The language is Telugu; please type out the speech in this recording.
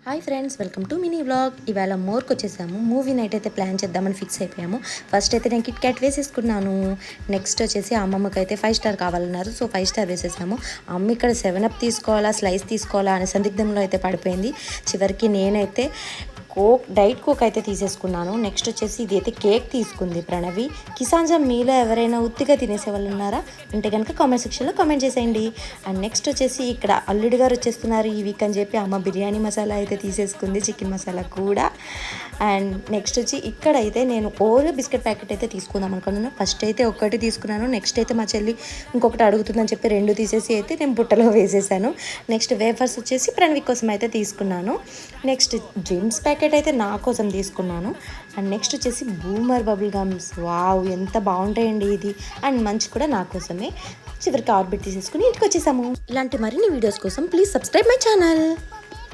Hi friends, welcome to mini vlog. ఇవాళ మోర్కి వచ్చేసాము. మూవీ నైట్ అయితే ప్లాన్ చేద్దామని ఫిక్స్ అయిపోయాము. ఫస్ట్ అయితే నేను కిట్ క్యాట్ వేసేసుకున్నాను. నెక్స్ట్ వచ్చేసి అమ్మమ్మకి అయితే 5 స్టార్ కావాలన్నారు. సో 5 స్టార్ వేసేసాము. అమ్మ ఇక్కడ 7 అప్ తీసుకోవాలా, స్లైస్ తీసుకోవాలా అనే సందిగ్ధంలో అయితే పడిపోయింది. చివరికి నేనైతే డైట్ కోక్ అయితే తీసేసుకున్నాను. నెక్స్ట్ వచ్చేసి ఇది అయితే కేక్ తీసుకుంది ప్రణవి. కిసాన్జా మీలో ఎవరైనా ఉత్తిగా తినేసే వాళ్ళు ఉన్నారా అంటే కనుక కామెంట్ సెక్షన్లో కామెంట్ చేసేయండి. అండ్ నెక్స్ట్ వచ్చేసి ఇక్కడ అల్లుడి గారు వచ్చేస్తున్నారు ఈ వీక్ అని చెప్పి అమ్మ బిర్యానీ మసాలా అయితే తీసేసుకుంది, చికెన్ మసాలా కూడా. అండ్ నెక్స్ట్ వచ్చి ఇక్కడైతే నేను ఓరియో బిస్కెట్ ప్యాకెట్ అయితే తీసుకుందాం అనుకున్నాను. ఫస్ట్ అయితే ఒకటి తీసుకున్నాను. నెక్స్ట్ అయితే మా చెల్లి ఇంకొకటి అడుగుతుందని చెప్పి 2 తీసేసి అయితే నేను బుట్టలో వేసేసాను. నెక్స్ట్ వేఫర్స్ వచ్చేసి ప్రణవి కోసం అయితే తీసుకున్నాను. నెక్స్ట్ జిమ్స్ ప్యాకెట్ అయితే నా కోసం తీసుకున్నాను. అండ్ నెక్స్ట్ వచ్చేసి బూమర్ బబుల్ గమ్స్. వావ్, ఎంత బాగుంటాయండి ఇది. అండ్ మంచి కూడా నా కోసమే. చివరికి ఆర్బిట్ తీసేసుకుని ఇంటికి వచ్చేసాము. ఇలాంటి మరిన్ని వీడియోస్ కోసం ప్లీజ్ సబ్స్క్రైబ్ మై ఛానల్.